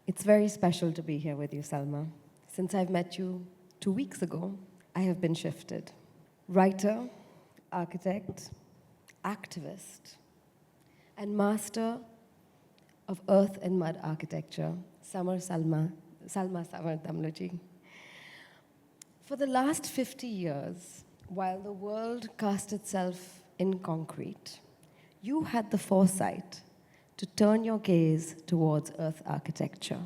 It's very special to be here with you, Salma. Since I've met you 2 weeks ago, I have been shifted. Writer, architect, activist, and master of earth and mud architecture, Salma Samar Damluji. For the last 50 years, while the world cast itself in concrete, you had the foresight to turn your gaze towards earth architecture.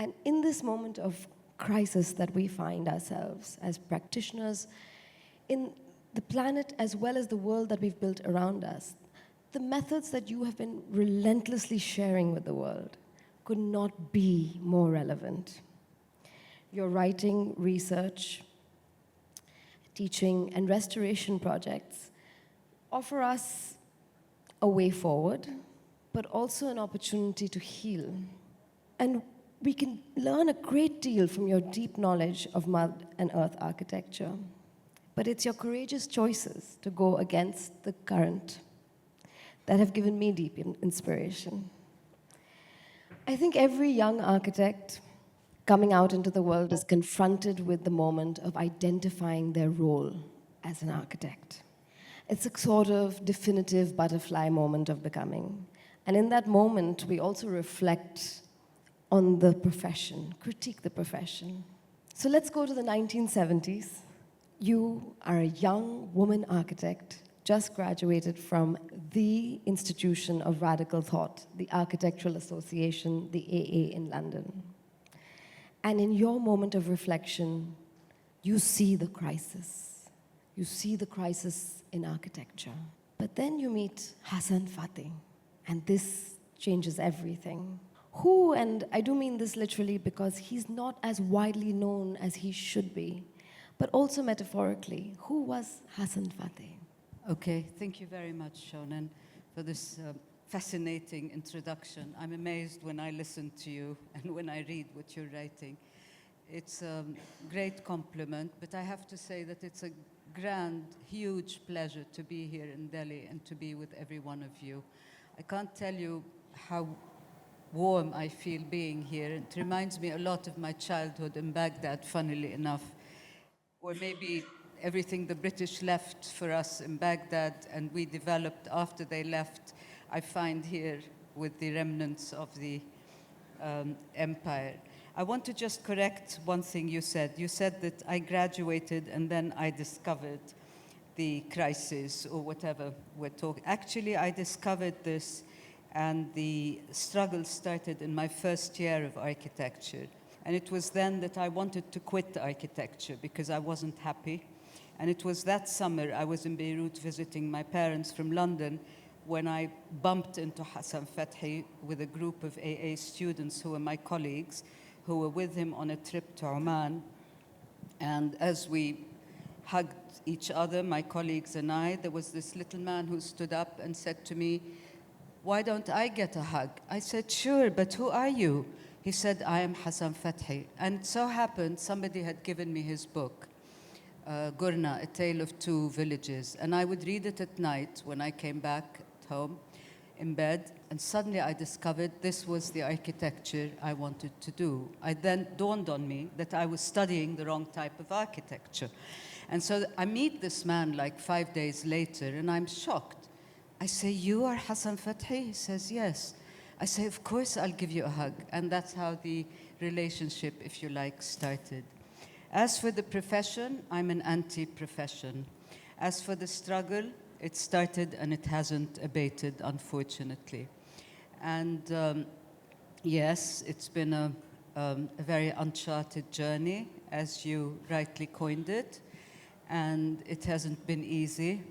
And in this moment of crisis that we find ourselves as practitioners in the planet as well as the world that we've built around us, the methods that you have been relentlessly sharing with the world could not be more relevant. Your writing, research, teaching, and restoration projects offer us a way forward, but also an opportunity to heal. And we can learn a great deal from your deep knowledge of mud and earth architecture. But it's your courageous choices to go against the current that have given me deep inspiration. I think every young architect coming out into the world is confronted with the moment of identifying their role as an architect. It's a sort of definitive butterfly moment of becoming. And in that moment, we also reflect on the profession, critique the profession. So let's go to the 1970s. You are a young woman architect, just graduated from the institution of radical thought, the Architectural Association, the AA in London. And in your moment of reflection, you see the crisis. You see the crisis in architecture. But then you meet Hassan Fathy, and this changes everything. Who, and I do mean this literally because he's not as widely known as he should be, but also metaphorically, who was Hassan Fathy? Okay, thank you very much, Shonan, for this fascinating introduction. I'm amazed when I listen to you and when I read what you're writing. It's a great compliment, but I have to say that it's a grand, huge pleasure to be here in Delhi and to be with every one of you. I can't tell you how warm I feel being here. It reminds me a lot of my childhood in Baghdad, funnily enough, or maybe everything the British left for us in Baghdad and we developed after they left, I find here with the remnants of the empire. I want to just correct one thing you said. You said that I graduated and then I discovered the crisis or whatever we're talking. Actually, I discovered this and the struggle started in my first year of architecture. And it was then that I wanted to quit architecture because I wasn't happy. And it was that summer I was in Beirut visiting my parents from London when I bumped into Hassan Fathy with a group of AA students who were my colleagues, who were with him on a trip to Oman. And as we hugged each other, my colleagues and I, there was this little man who stood up and said to me, "Why don't I get a hug?" I said, "Sure, but who are you?" He said, "I am Hassan Fathy." And it so happened somebody had given me his book, Gurna, A Tale of Two Villages. And I would read it at night when I came back at home in bed. And suddenly I discovered this was the architecture I wanted to do. It then dawned on me that I was studying the wrong type of architecture. And so I meet this man like 5 days later, and I'm shocked. I say, "You are Hassan Fathy?" He says, "Yes." I say, "Of course I'll give you a hug." And that's how the relationship, if you like, started. As for the profession, I'm an anti-profession. As for the struggle, it started and it hasn't abated, unfortunately. And yes, it's been a very uncharted journey, as you rightly coined it. And it hasn't been easy,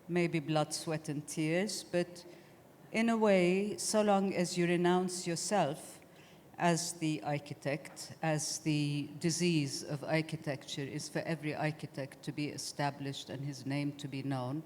maybe blood, sweat, and tears. But in a way, so long as you renounce yourself as the architect, as the disease of architecture is for every architect to be established and his name to be known.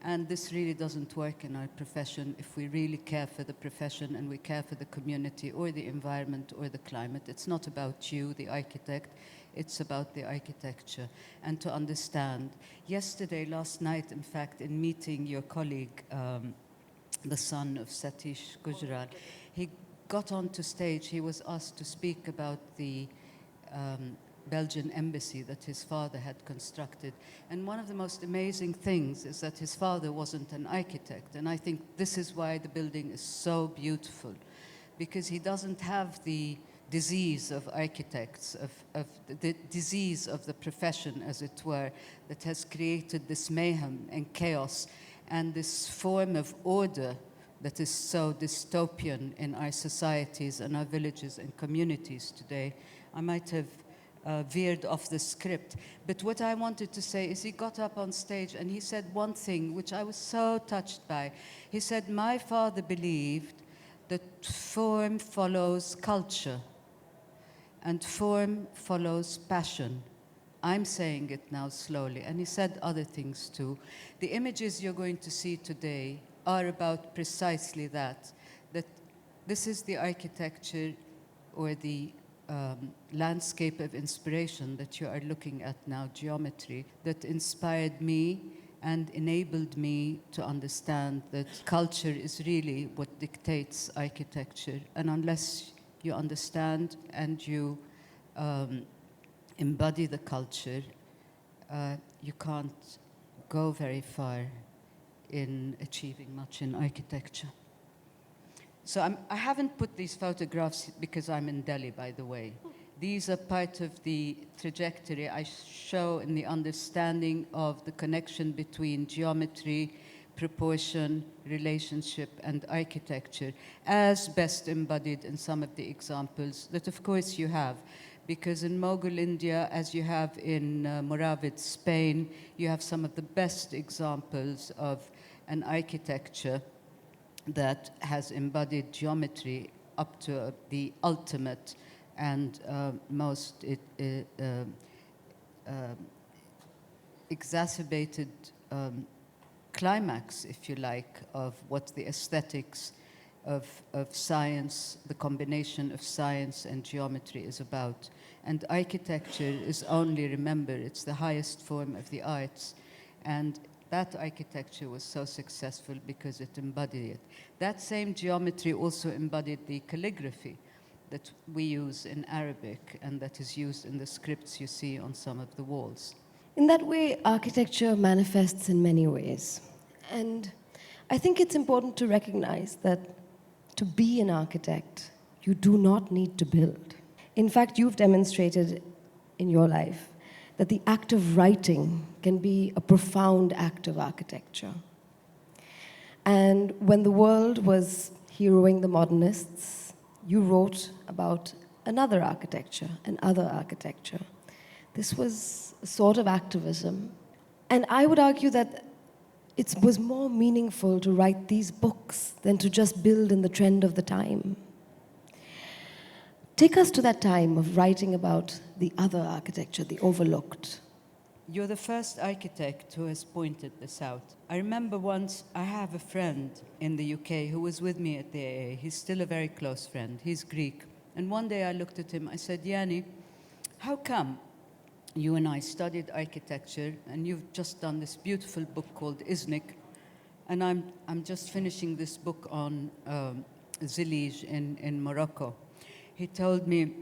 And this really doesn't work in our profession if we really care for the profession and we care for the community or the environment or the climate. It's not about you, the architect, it's about the architecture. And to understand, last night, in fact, in meeting your colleague, the son of Satish Gujral, he got onto stage, he was asked to speak about the Belgian embassy that his father had constructed. And one of the most amazing things is that his father wasn't an architect. And I think this is why the building is so beautiful, because he doesn't have the disease of architects, of the disease of the profession, as it were, that has created this mayhem and chaos and this form of order that is so dystopian in our societies and our villages and communities today. I might have veered off the script, but what I wanted to say is he got up on stage and he said one thing which I was so touched by. He said, "My father believed that form follows culture and form follows passion." I'm saying it now slowly, and he said other things too. The images you're going to see today are about precisely that this is the architecture or the landscape of inspiration that you are looking at now, geometry, that inspired me and enabled me to understand that culture is really what dictates architecture. And unless you understand and you embody the culture, you can't go very far in achieving much in architecture. So I haven't put these photographs because I'm in Delhi, by the way. These are part of the trajectory I show in the understanding of the connection between geometry, proportion, relationship, and architecture, as best embodied in some of the examples that, of course, you have. Because in Mughal India, as you have in Moravid, Spain, you have some of the best examples of an architecture that has embodied geometry up to the ultimate and most exacerbated climax, if you like, of what the aesthetics of science, the combination of science and geometry is about. And architecture is only, remember, it's the highest form of the arts. And that architecture was so successful because it embodied it. That same geometry also embodied the calligraphy that we use in Arabic and that is used in the scripts you see on some of the walls. In that way, architecture manifests in many ways. And I think it's important to recognize that to be an architect, you do not need to build. In fact, you've demonstrated in your life that the act of writing can be a profound act of architecture. And when the world was heroing the modernists, you wrote about another architecture, and other architecture. This was a sort of activism. And I would argue that it was more meaningful to write these books than to just build in the trend of the time. Take us to that time of writing about the other architecture, the overlooked. You're the first architect who has pointed this out. I remember once, I have a friend in the UK who was with me at the AA. He's still a very close friend. He's Greek. And one day I looked at him, I said, "Yanni, how come you and I studied architecture and you've just done this beautiful book called Iznik, and I'm just finishing this book on Zilij in Morocco." He told me,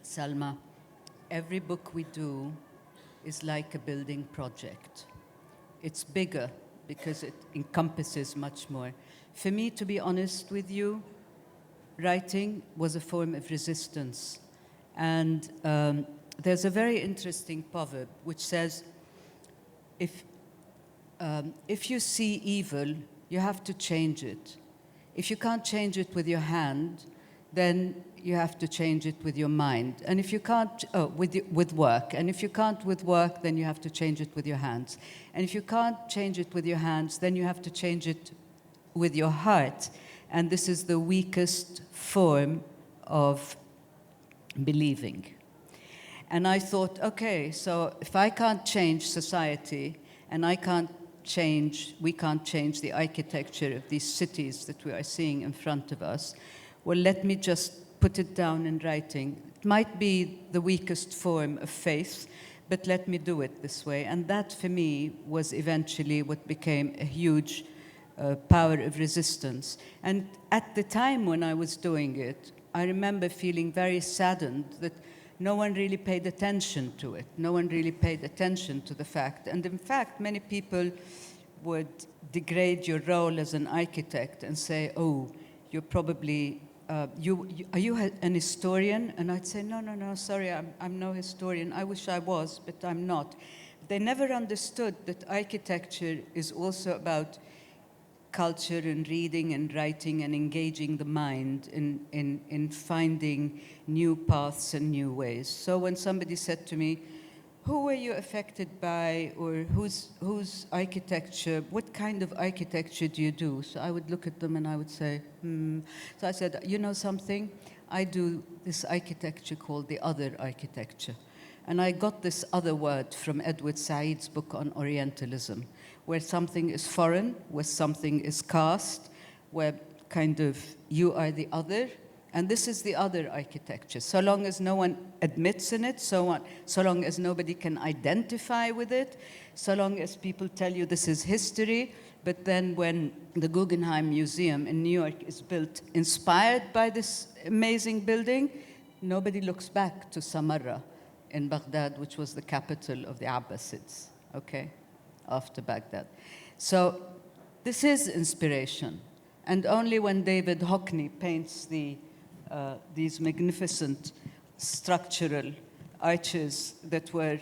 "Salma, every book we do is like a building project. It's bigger because it encompasses much more. For me, to be honest with you, writing was a form of resistance. And there's a very interesting proverb which says, if you see evil, you have to change it. If you can't change it with your hand, then you have to change it with your mind. And if you can't, with work. And if you can't with work, then you have to change it with your hands. And if you can't change it with your hands, then you have to change it with your heart. And this is the weakest form of believing." And I thought, okay, so if I can't change society and we can't change the architecture of these cities that we are seeing in front of us, well, let me just put it down in writing. It might be the weakest form of faith, but let me do it this way. And that, for me, was eventually what became a huge power of resistance. And at the time when I was doing it, I remember feeling very saddened that no one really paid attention to it. No one really paid attention to the fact. And in fact, many people would degrade your role as an architect and say, oh, you're probably, are you an historian? And I'd say, no, sorry, I'm no historian. I wish I was, but I'm not. They never understood that architecture is also about culture and reading and writing and engaging the mind in finding new paths and new ways. So when somebody said to me, who were you affected by, or whose architecture, what kind of architecture do you do? So I would look at them and I would say, So I said, you know something? I do this architecture called the other architecture. And I got this other word from Edward Said's book on Orientalism, where something is foreign, where something is caste, where kind of you are the other, and this is the other architecture. So long as no one admits in it, so long as nobody can identify with it, so long as people tell you this is history, but then when the Guggenheim Museum in New York is built inspired by this amazing building, nobody looks back to Samarra in Baghdad, which was the capital of the Abbasids, okay, after Baghdad. So this is inspiration. And only when David Hockney paints these magnificent structural arches that were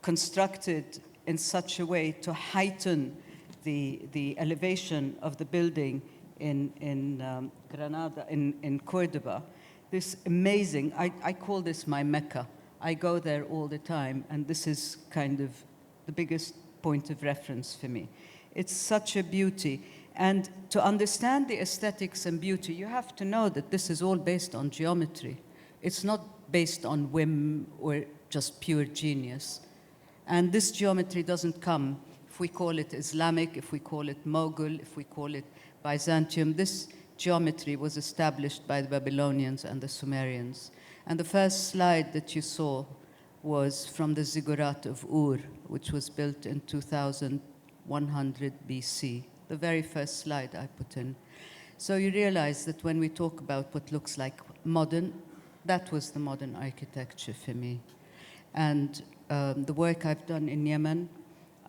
constructed in such a way to heighten the elevation of the building in Granada, in Cordoba, this amazing, I call this my Mecca. I go there all the time, and this is kind of the biggest point of reference for me. It's such a beauty. And to understand the aesthetics and beauty, you have to know that this is all based on geometry. It's not based on whim or just pure genius. And this geometry doesn't come, if we call it Islamic, if we call it Mughal, if we call it Byzantium, this geometry was established by the Babylonians and the Sumerians. And the first slide that you saw was from the ziggurat of Ur, which was built in 2100 BC. The very first slide I put in. So you realize that when we talk about what looks like modern, that was the modern architecture for me. And the work I've done in Yemen,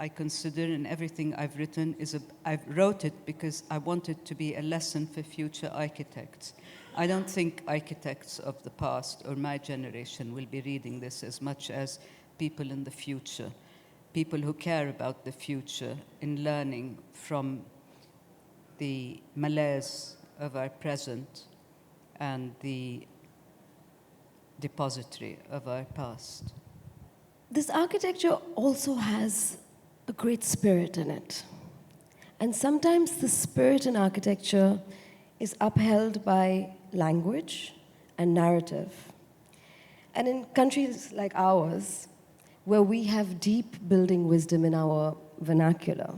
I consider, and everything I've written I wrote it because I want it to be a lesson for future architects. I don't think architects of the past or my generation will be reading this as much as people in the future, people who care about the future in learning from the malaise of our present and the depository of our past. This architecture also has a great spirit in it. And sometimes the spirit in architecture is upheld by language and narrative. And in countries like ours, where we have deep building wisdom in our vernacular,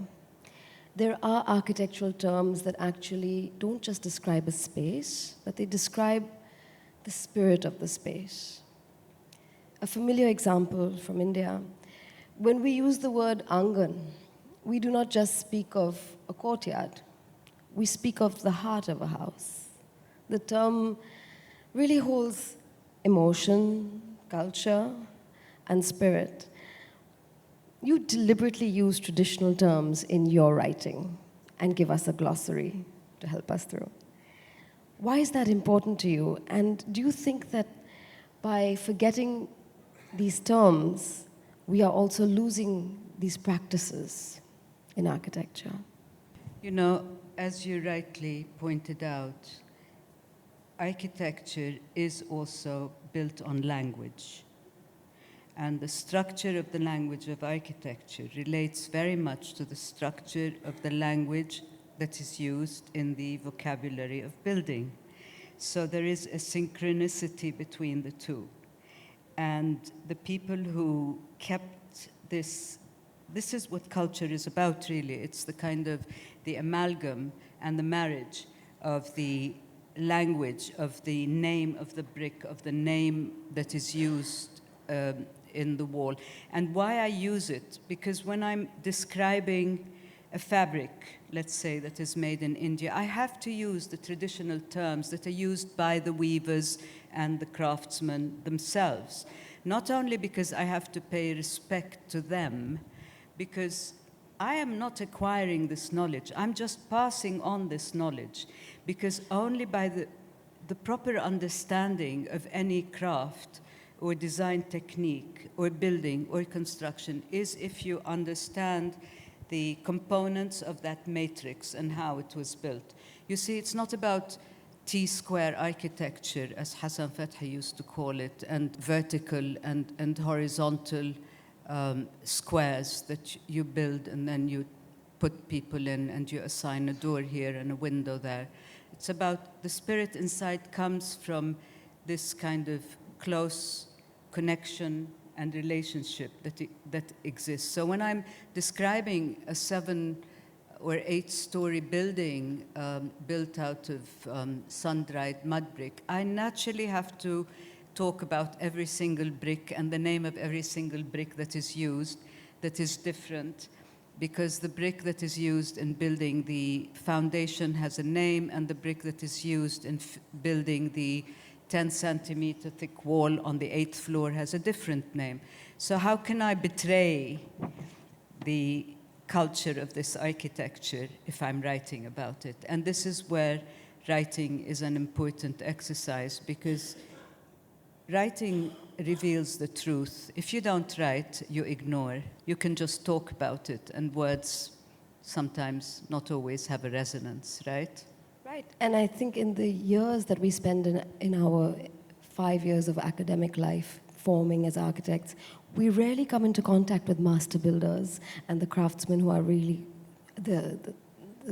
there are architectural terms that actually don't just describe a space, but they describe the spirit of the space. A familiar example from India, when we use the word angan, we do not just speak of a courtyard, we speak of the heart of a house. The term really holds emotion, culture, and spirit. You deliberately use traditional terms in your writing and give us a glossary to help us through. Why is that important to you? And do you think that by forgetting these terms, we are also losing these practices in architecture? You know, as you rightly pointed out, architecture is also built on language. And the structure of the language of architecture relates very much to the structure of the language that is used in the vocabulary of building. So there is a synchronicity between the two. And the people who kept this is what culture is about, really. It's the kind of the amalgam and the marriage of the language, of the name of the brick, of the name that is used in the wall. And why I use it, because when I'm describing a fabric, let's say, that is made in India, I have to use the traditional terms that are used by the weavers and the craftsmen themselves. Not only because I have to pay respect to them, because I am not acquiring this knowledge, I'm just passing on this knowledge, because only by the proper understanding of any craft or design technique or building or construction is if you understand the components of that matrix and how it was built. You see, it's not about T-square architecture, as Hassan Fathy used to call it, and vertical and horizontal squares that you build and then you put people in and you assign a door here and a window there. It's about the spirit inside comes from this kind of close connection and relationship that exists. So when I'm describing a 7 or 8-story building built out of sun-dried mud brick, I naturally have to talk about every single brick and the name of every single brick that is used, that is different, because the brick that is used in building the foundation has a name, and the brick that is used in building the 10-centimeter thick wall on the 8th floor has a different name. So how can I betray the culture of this architecture if I'm writing about it? And this is where writing is an important exercise, because writing reveals the truth. If you don't write, you ignore. You can just talk about it, and words sometimes not always have a resonance, right? Right, and I think in the years that we spend in our 5 years of academic life forming as architects, we rarely come into contact with master builders and the craftsmen who are really the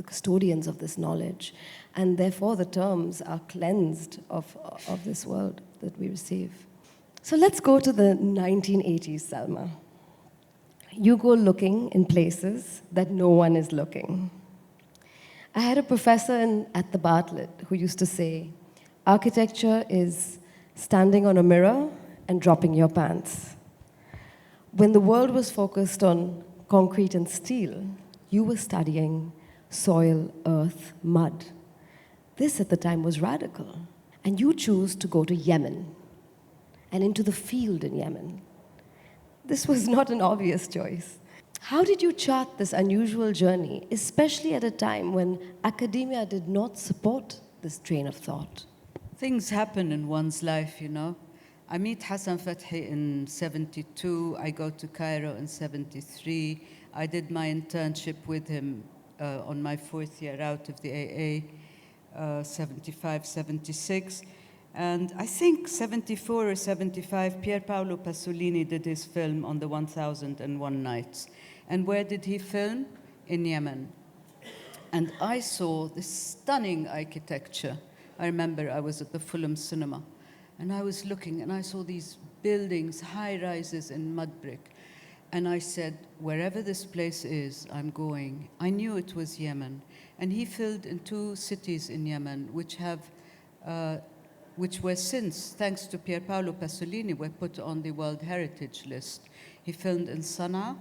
custodians of this knowledge. And therefore, the terms are cleansed of this world that we receive. So let's go to the 1980s, Salma. You go looking in places that no one is looking. I had a professor at the Bartlett who used to say, architecture is standing on a mirror and dropping your pants. When the world was focused on concrete and steel, you were studying soil, earth, mud. This at the time was radical. And you choose to go to Yemen and into the field in Yemen. This was not an obvious choice. How did you chart this unusual journey, especially at a time when academia did not support this train of thought? Things happen in one's life, you know. I meet Hassan Fathy in 72, I go to Cairo in 73. I did my internship with him on my 4th year out of the AA, 75, 76. And I think 74 or 75, Pier Paolo Pasolini did his film on the 1001 Nights. And where did he film? In Yemen. And I saw this stunning architecture. I remember I was at the Fulham Cinema, and I was looking, and I saw these buildings, high-rises in mud brick. And I said, wherever this place is, I'm going. I knew it was Yemen. And he filmed in 2 cities in Yemen, which were since, thanks to Pier Paolo Pasolini, were put on the World Heritage List. He filmed in Sana'a,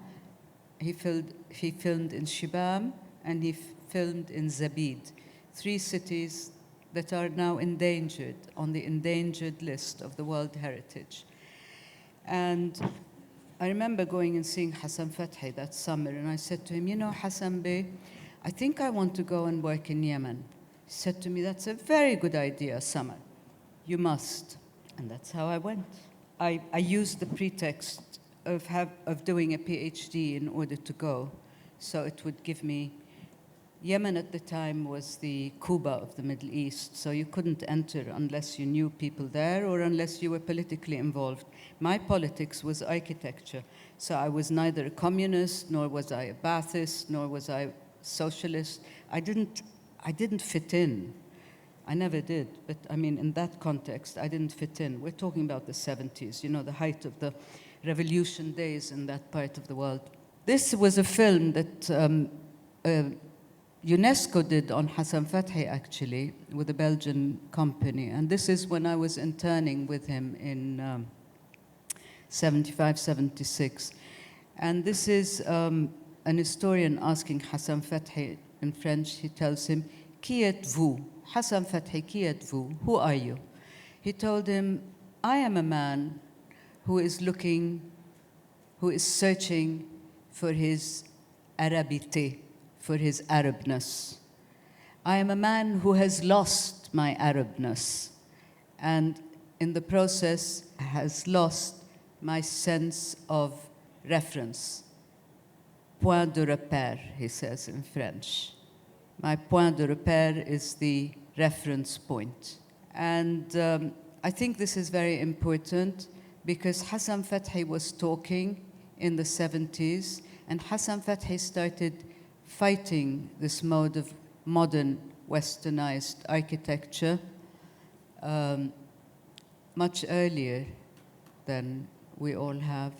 he filmed in Shibam, and he filmed in Zabid, 3 cities that are now endangered, on the endangered list of the World Heritage. And I remember going and seeing Hassan Fathy that summer, and I said to him, you know, Hassan Bey, I think I want to go and work in Yemen. He said to me, that's a very good idea, Samar. You must. And that's how I went. I used the pretext of doing a PhD in order to go. So it would give me, Yemen at the time was the Cuba of the Middle East, so you couldn't enter unless you knew people there or unless you were politically involved. My politics was architecture, so I was neither a communist, nor was I a Ba'athist, nor was I socialist. I didn't fit in. I never did, but I mean, in that context, I didn't fit in. We're talking about the 70s, you know, the height of the revolution days in that part of the world. This was a film that UNESCO did on Hassan Fathy, actually, with a Belgian company. And this is when I was interning with him in 75, 76. And this is an historian asking Hassan Fathy in French, he tells him, Qui êtes-vous? Hassan Fathy, qui êtes-vous? Who are you? He told him, I am a man who is searching for his Arabité, for his Arabness. I am a man who has lost my Arabness, and in the process has lost my sense of reference. Point de repère, he says in French. My point de repère is the reference point. And I think this is very important because Hassan Fathy was talking in the 70s, and Hassan Fathy started fighting this mode of modern westernized architecture much earlier than we all have.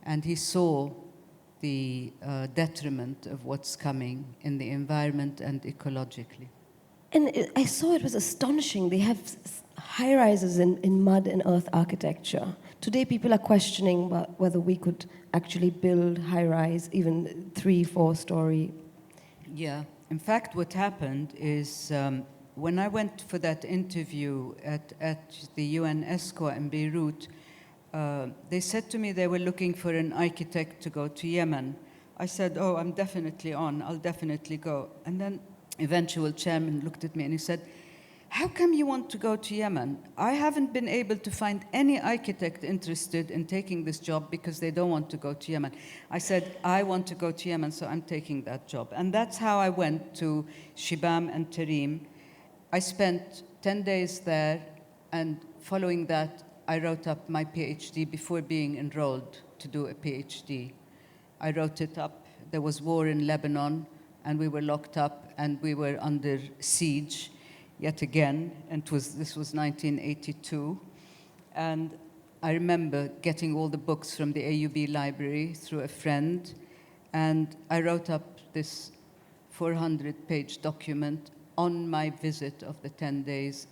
And he saw the detriment of what's coming in the environment and ecologically. And I saw it was astonishing. They have high-rises in mud and earth architecture. Today, people are questioning whether we could actually build high-rise, even 3-4-story. Yeah. In fact, what happened is when I went for that interview at the UN ESCO in Beirut, they said to me they were looking for an architect to go to Yemen. I said, oh, I'm definitely on. I'll definitely go. And then eventual chairman looked at me and he said, how come you want to go to Yemen? I haven't been able to find any architect interested in taking this job because they don't want to go to Yemen. I said, I want to go to Yemen, so I'm taking that job. And that's how I went to Shibam and Tarim. I spent 10 days there, and following that, I wrote up my PhD before being enrolled to do a PhD. I wrote it up. There was war in Lebanon, and we were locked up, and we were under siege yet again, and this was 1982. And I remember getting all the books from the AUB library through a friend, and I wrote up this 400-page document on my visit of the 10 days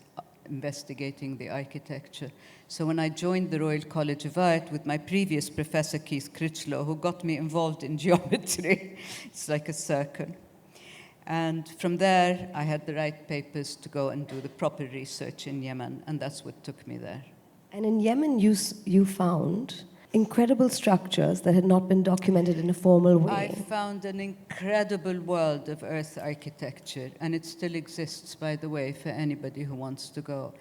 investigating the architecture. So when I joined the Royal College of Art with my previous professor, Keith Critchlow, who got me involved in geometry, it's like a circle. And from there, I had the right papers to go and do the proper research in Yemen, and that's what took me there. And in Yemen, you found incredible structures that had not been documented in a formal way. I found an incredible world of earth architecture, and it still exists, by the way, for anybody who wants to go.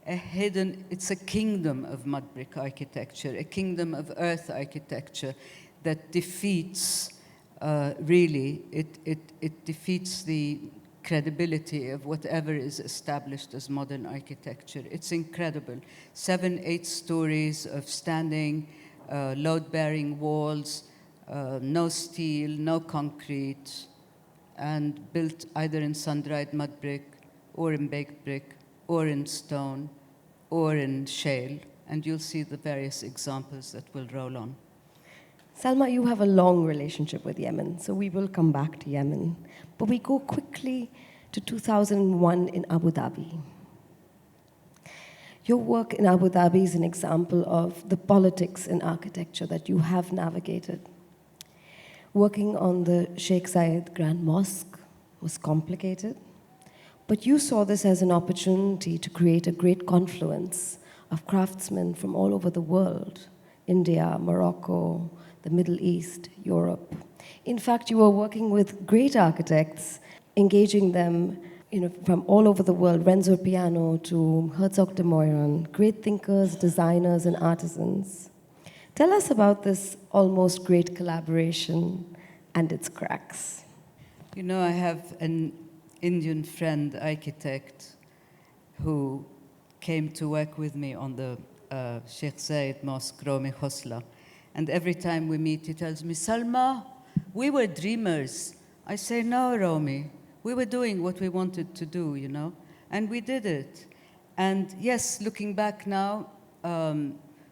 It's a kingdom of mud brick architecture, a kingdom of earth architecture that defeats it defeats the credibility of whatever is established as modern architecture. It's incredible. 7-8 stories of standing, load-bearing walls, no steel, no concrete, and built either in sun-dried mud brick, or in baked brick, or in stone, or in shale. And you'll see the various examples that will roll on. Salma, you have a long relationship with Yemen, so we will come back to Yemen. But we go quickly to 2001 in Abu Dhabi. Your work in Abu Dhabi is an example of the politics in architecture that you have navigated. Working on the Sheikh Zayed Grand Mosque was complicated, but you saw this as an opportunity to create a great confluence of craftsmen from all over the world, India, Morocco, the Middle East, Europe. In fact, you were working with great architects, engaging them from all over the world, Renzo Piano to Herzog de Meuron, great thinkers, designers, and artisans. Tell us about this almost great collaboration and its cracks. You know, I have an Indian friend, architect, who came to work with me on the Sheikh Zayed Mosque, Romi Khosla. And every time we meet, he tells me, Salma, we were dreamers. I say, no, Romi, we were doing what we wanted to do, and we did it. And yes, looking back now,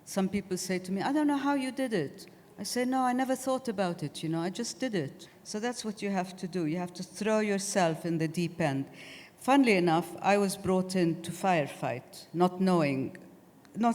some people say to me, I don't know how you did it. I say, no, I never thought about it, I just did it. So that's what you have to do. You have to throw yourself in the deep end. Funnily enough, I was brought in to firefight, not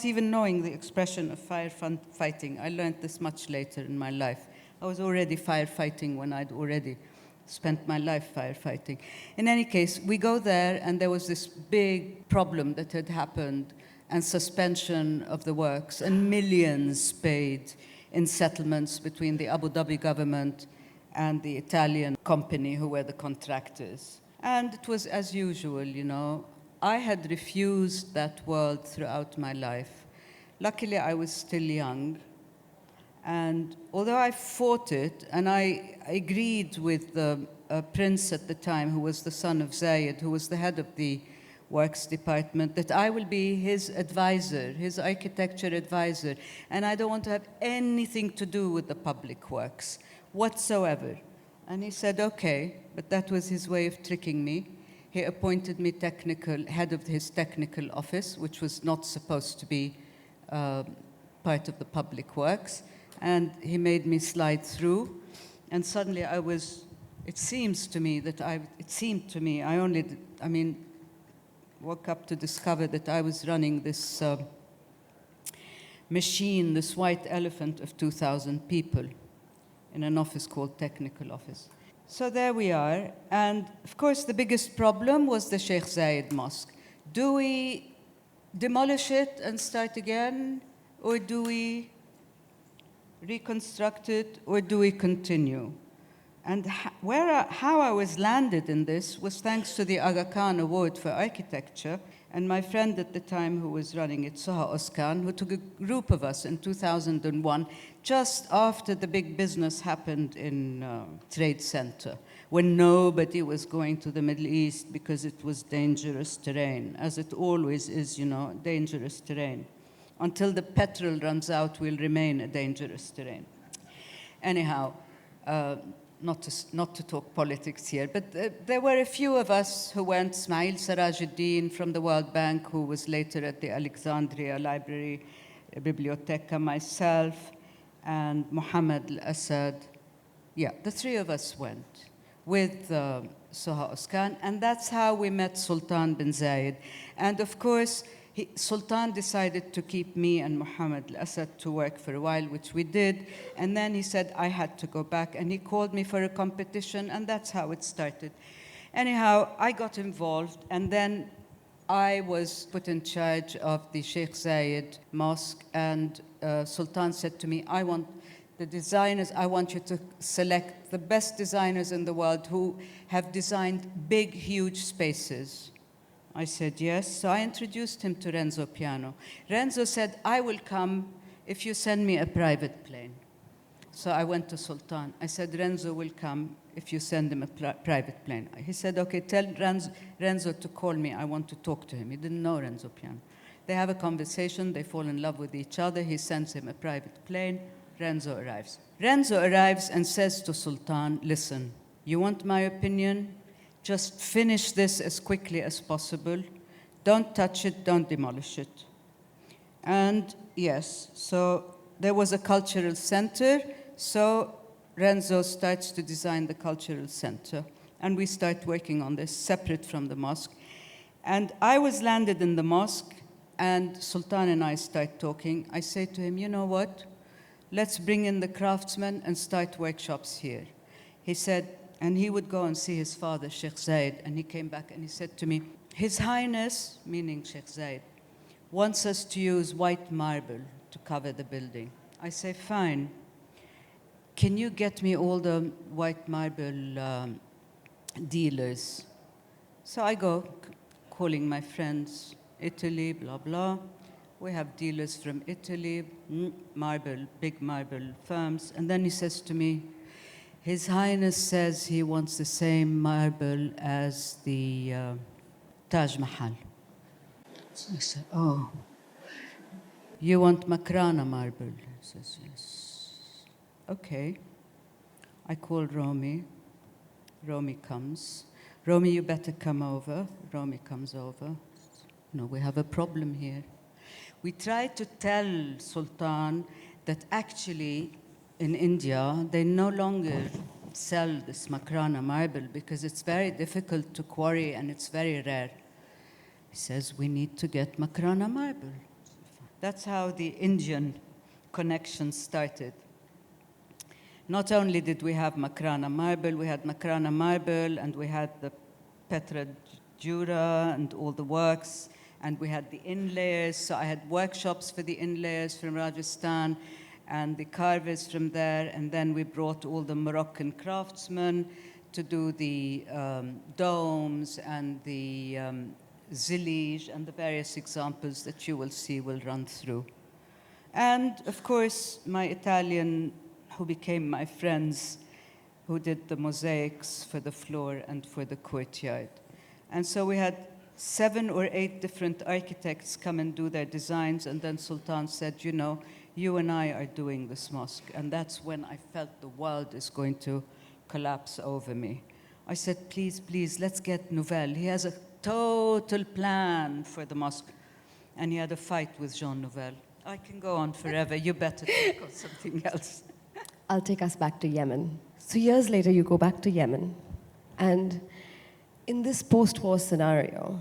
even knowing the expression of firefighting. I learned this much later in my life. I was already firefighting when I'd already spent my life firefighting. In any case, we go there, and there was this big problem that had happened, and suspension of the works, and millions paid in settlements between the Abu Dhabi government and the Italian company who were the contractors. And it was as usual, you know. I had refused that world throughout my life. Luckily, I was still young. And although I fought it, and I agreed with the prince at the time, who was the son of Zayed, who was the head of the works department, that I will be his advisor, his architecture advisor, and I don't want to have anything to do with the public works whatsoever. And he said, okay, but that was his way of tricking me. He appointed me head of his technical office, which was not supposed to be part of the public works. And he made me slide through. And suddenly it seemed to me, woke up to discover that I was running this machine, this white elephant of 2,000 people in an office called Technical Office. So there we are. And of course, the biggest problem was the Sheikh Zayed Mosque. Do we demolish it and start again? Or do we reconstruct it? Or do we continue? And how I was landed in this was thanks to the Aga Khan Award for Architecture, and my friend at the time who was running it, Soha Oskan, who took a group of us in 2001, just after the big business happened in Trade Center, when nobody was going to the Middle East because it was dangerous terrain, as it always is, you know, dangerous terrain. Until the petrol runs out, we'll remain a dangerous terrain. Anyhow, not to talk politics here, but there were a few of us who went. Ismail Sarajuddin from the World Bank, who was later at the Alexandria Library, Biblioteca, myself, and Mohammed Al-Assad. Yeah, the three of us went with Soha Oskan, and that's how we met Sultan bin Zayed. And of course, Sultan decided to keep me and Mohammed Al-Assad to work for a while, which we did. And then he said I had to go back, and he called me for a competition, and that's how it started. Anyhow, I got involved, and then I was put in charge of the Sheikh Zayed Mosque, and Sultan said to me, I want you to select the best designers in the world who have designed big, huge spaces. I said yes, so I introduced him to Renzo Piano. Renzo said, I will come if you send me a private plane. So I went to Sultan. I said, Renzo will come if you send him a private plane. He said, okay, tell Renzo to call me. I want to talk to him. He didn't know Renzo Piano. They have a conversation. They fall in love with each other. He sends him a private plane. Renzo arrives. Renzo arrives and says to Sultan, listen, you want my opinion? Just finish this as quickly as possible. Don't touch it, don't demolish it. And yes, so there was a cultural center, so Renzo starts to design the cultural center. And we start working on this separate from the mosque. And I was landed in the mosque, and Sultan and I start talking. I say to him, you know what? Let's bring in the craftsmen and start workshops here. He said, and he would go and see his father, Sheikh Zayed, and he came back and he said to me, His Highness, meaning Sheikh Zayed, wants us to use white marble to cover the building. I say, fine. Can you get me all the white marble dealers? So I go calling my friends, Italy, blah, blah. We have dealers from Italy, big marble firms. And then he says to me, His Highness says he wants the same marble as the Taj Mahal. So I said, oh, you want Makrana marble? He says, yes. Okay. I called Romy. Romy comes. Romy, you better come over. Romy comes over. No, we have a problem here. We tried to tell Sultan that actually in India, they no longer sell this Makrana marble because it's very difficult to quarry and it's very rare. He says, we need to get Makrana marble. That's how the Indian connection started. not only did we have Makrana marble, we had Makrana marble, and we had the Petra Jura and all the works, and we had the inlayers. So I had workshops for the inlayers from Rajasthan and the carvers from there, and then we brought all the Moroccan craftsmen to do the domes and the zillige and the various examples that you will see will run through. And of course, my Italian, who became my friends, who did the mosaics for the floor and for the courtyard. And so we had 7 or 8 different architects come and do their designs, and then Sultan said, you know, you and I are doing this mosque. And that's when I felt the world is going to collapse over me. I said, please, please, let's get Nouvel. He has a total plan for the mosque. And he had a fight with Jean Nouvel. I can go on forever. You better talk of something else. I'll take us back to Yemen. So years later, you go back to Yemen. And in this post-war scenario,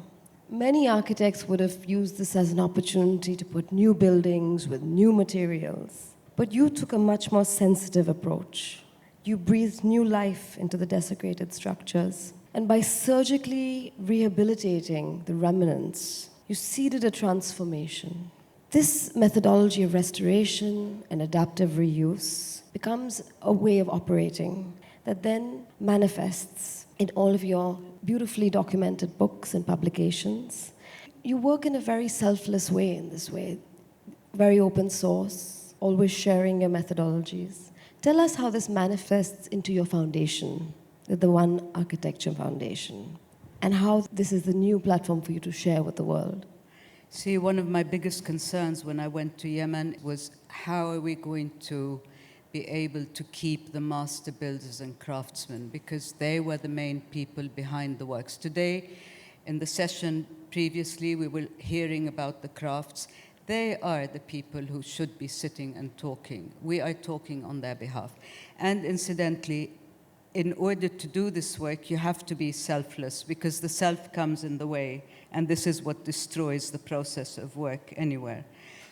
many architects would have used this as an opportunity to put new buildings with new materials. But you took a much more sensitive approach. You breathed new life into the desecrated structures. And by surgically rehabilitating the remnants, you seeded a transformation. This methodology of restoration and adaptive reuse becomes a way of operating that then manifests in all of your beautifully documented books and publications. You work in a very selfless way in this way, very open source, always sharing your methodologies. Tell us how this manifests into your foundation, the One Architecture Foundation, and how this is the new platform for you to share with the world. See, one of my biggest concerns when I went to Yemen was how are we going to be able to keep the master builders and craftsmen, because they were the main people behind the works. Today, in the session previously, we were hearing about the crafts. They are the people who should be sitting and talking. We are talking on their behalf. And incidentally, in order to do this work, you have to be selfless, because the self comes in the way, and this is what destroys the process of work anywhere.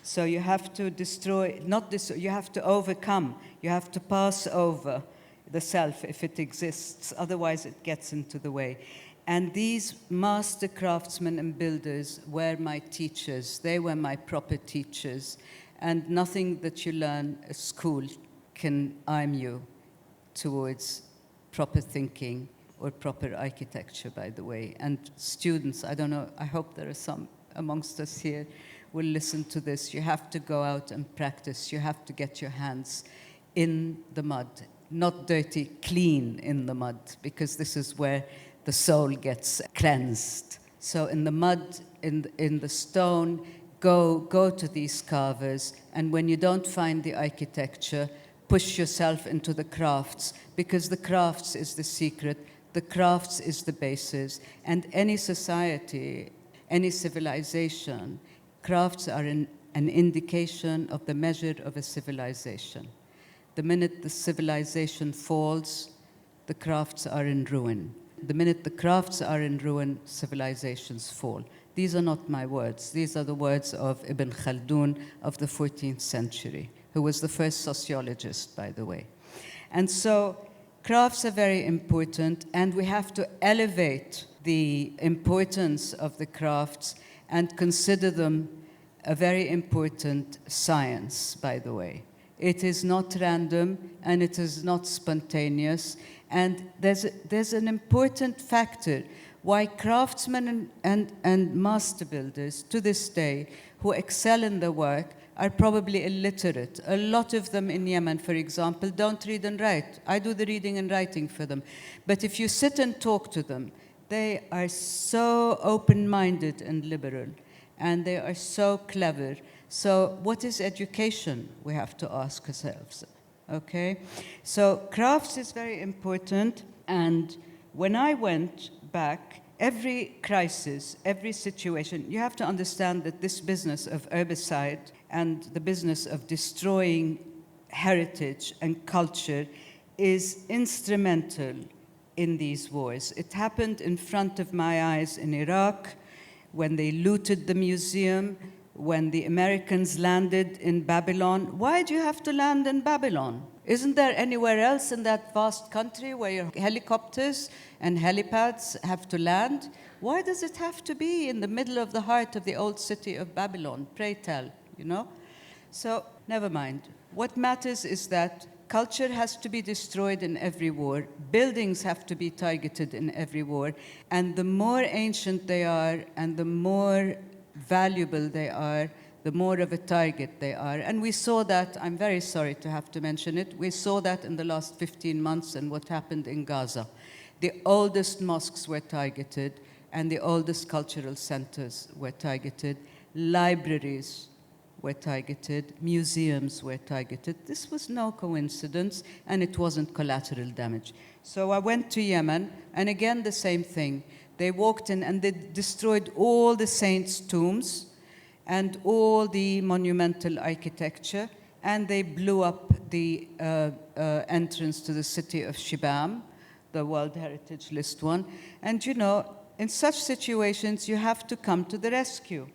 So you have to destroy, you have to overcome, you have to pass over the self if it exists, otherwise it gets into the way. And these master craftsmen and builders were my teachers. They were my proper teachers. And nothing that you learn at school can arm you towards proper thinking or proper architecture, by the way. And students, I don't know, I hope there are some amongst us here will listen to this. You have to go out and practice. You have to get your hands in the mud, not dirty, clean in the mud, because this is where the soul gets cleansed. So in the mud, in the stone, go to these carvers, and when you don't find the architecture, push yourself into the crafts, because the crafts is the secret, the crafts is the basis, and any society, any civilization, crafts are an indication of the measure of a civilization. The minute the civilization falls, the crafts are in ruin. The minute the crafts are in ruin, civilizations fall. These are not my words. These are the words of Ibn Khaldun of the 14th century, who was the first sociologist, by the way. And so crafts are very important, and we have to elevate the importance of the crafts and consider them a very important science, by the way. It is not random, and it is not spontaneous. And there's an important factor why craftsmen and master builders to this day who excel in their work are probably illiterate. A lot of them in Yemen, for example, don't read and write. I do the reading and writing for them. But if you sit and talk to them, they are so open-minded and liberal, and they are so clever. So what is education, we have to ask ourselves. Okay, so crafts is very important, and when I went back, every crisis, every situation, you have to understand that this business of herbicide and the business of destroying heritage and culture is instrumental in these wars. It happened in front of my eyes in Iraq, when they looted the museum, when the Americans landed in Babylon. Why do you have to land in Babylon? Isn't there anywhere else in that vast country where your helicopters and helipads have to land? Why does it have to be in the middle of the heart of the old city of Babylon? Pray tell, you know? So, never mind. What matters is that culture has to be destroyed in every war. Buildings have to be targeted in every war. And the more ancient they are and the more valuable they are, the more of a target they are. And we saw that, I'm very sorry to have to mention it, we saw that in the last 15 months and what happened in Gaza. The oldest mosques were targeted and the oldest cultural centers were targeted. Libraries were targeted, museums were targeted. This was no coincidence, and it wasn't collateral damage. So I went to Yemen, and again the same thing. They walked in and they destroyed all the saints' tombs and all the monumental architecture, and they blew up the entrance to the city of Shibam, the World Heritage List one. And you know, in such situations, you have to come to the rescue.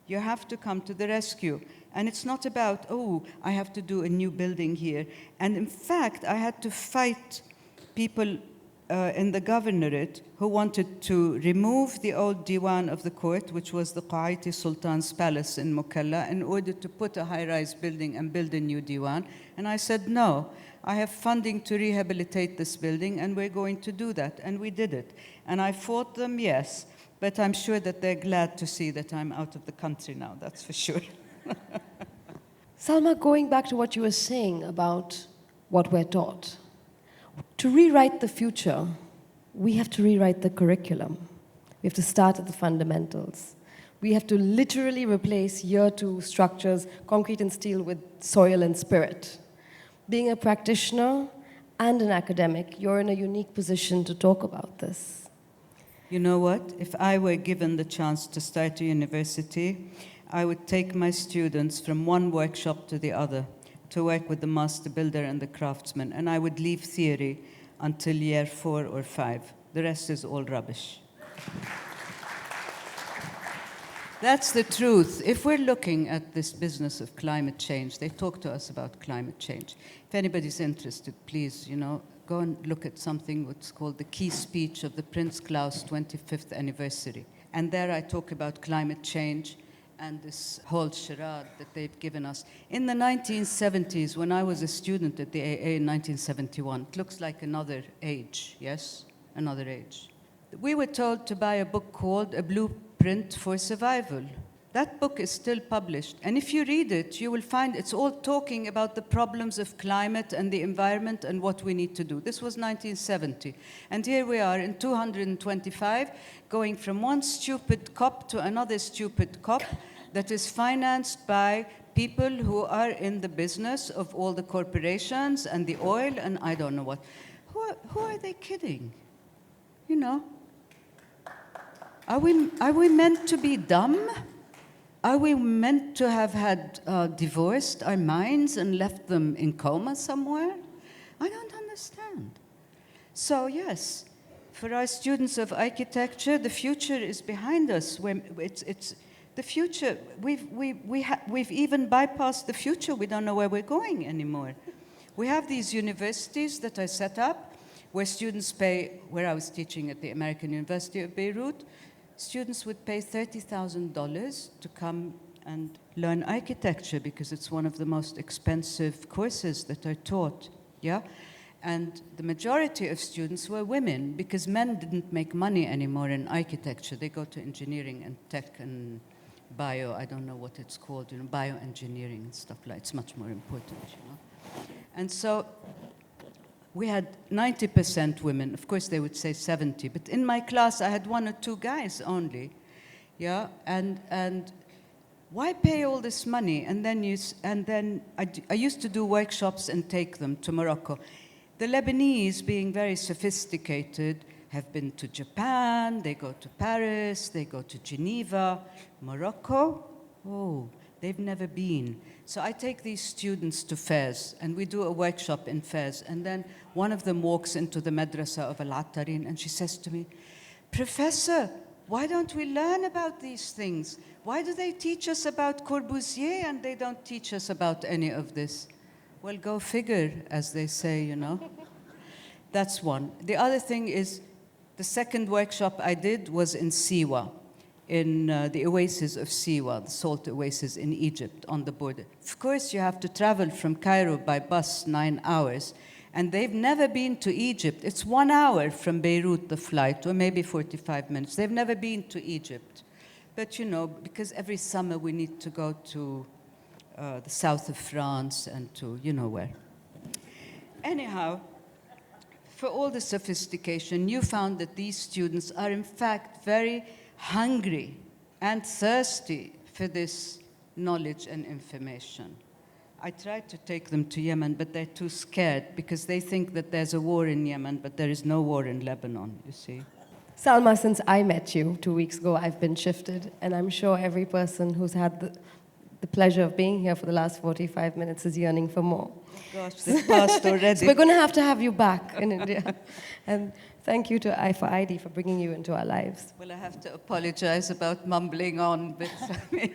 You have to come to the rescue. And it's not about, oh, I have to do a new building here. And in fact, I had to fight people in the governorate who wanted to remove the old diwan of the court, which was the Qaiti Sultan's palace in Mukalla, in order to put a high-rise building and build a new diwan. And I said, no, I have funding to rehabilitate this building, and we're going to do that. And we did it. And I fought them, yes. But I'm sure that they're glad to see that I'm out of the country now, that's for sure. Salma, going back to what you were saying about what we're taught, to rewrite the future, we have to rewrite the curriculum. We have to start at the fundamentals. We have to literally replace year two structures, concrete and steel, with soil and spirit. Being a practitioner and an academic, you're in a unique position to talk about this. You know what? If I were given the chance to start a university, I would take my students from one workshop to the other to work with the master builder and the craftsman, and I would leave theory until year 4 or 5. The rest is all rubbish. That's the truth. If we're looking at this business of climate change, they talk to us about climate change. If anybody's interested, please, you know, go and look at something what's called the key speech of the Prince Claus 25th anniversary. And there I talk about climate change and this whole charade that they've given us. In the 1970s, when I was a student at the AA in 1971, it looks like another age, yes? Another age. We were told to buy a book called A Blueprint for Survival. That book is still published. And if you read it, you will find it's all talking about the problems of climate and the environment and what we need to do. This was 1970. And here we are in 225, going from one stupid COP to another stupid COP that is financed by people who are in the business of all the corporations and the oil and I don't know what. Who are they kidding? You know? Are we meant to be dumb? Are we meant to have had divorced our minds and left them in coma somewhere? I don't understand. So yes, for our students of architecture, the future is behind us. It's the future. We've even bypassed the future. We don't know where we're going anymore. We have these universities that are set up where students pay, where I was teaching at the American University of Beirut, students would pay $30,000 to come and learn architecture because it's one of the most expensive courses that are taught, yeah? And the majority of students were women because men didn't make money anymore in architecture. They go to engineering and tech and bio, I don't know what it's called, you know, bioengineering and stuff like that. It's much more important, you know? And so we had 90% women. Of course, they would say 70. But in my class, I had 1 or 2 guys only. Yeah, and why pay all this money? And then I used to do workshops and take them to Morocco. The Lebanese, being very sophisticated, have been to Japan. They go to Paris. They go to Geneva. Morocco? Oh, they've never been. So I take these students to Fez, and we do a workshop in Fez. And then one of them walks into the madrasa of Al-Attarin, and she says to me, "Professor, why don't we learn about these things? Why do they teach us about Corbusier and they don't teach us about any of this?" Well, go figure, as they say, you know. That's one. The other thing is, the second workshop I did was in Siwa, in the oasis of Siwa, the salt oasis in Egypt on the border. Of course, you have to travel from Cairo by bus 9 hours, and they've never been to Egypt. It's 1 hour from Beirut, the flight, or maybe 45 minutes. They've never been to Egypt. But, you know, because every summer we need to go to the south of France and to, you know where. Anyhow, for all the sophistication, you found that these students are in fact very hungry and thirsty for this knowledge and information. I tried to take them to Yemen, but they're too scared because they think that there's a war in Yemen, but there is no war in Lebanon, you see. Salma, since I met you 2 weeks ago, I've been shifted, and I'm sure every person who's had the pleasure of being here for the last 45 minutes is yearning for more. Oh gosh, they've passed already. So we're going to have you back in India. And thank you to I4ID for bringing you into our lives. Well, I have to apologize about mumbling on, but I mean,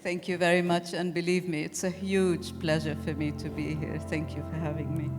thank you very much, and believe me, it's a huge pleasure for me to be here. Thank you for having me.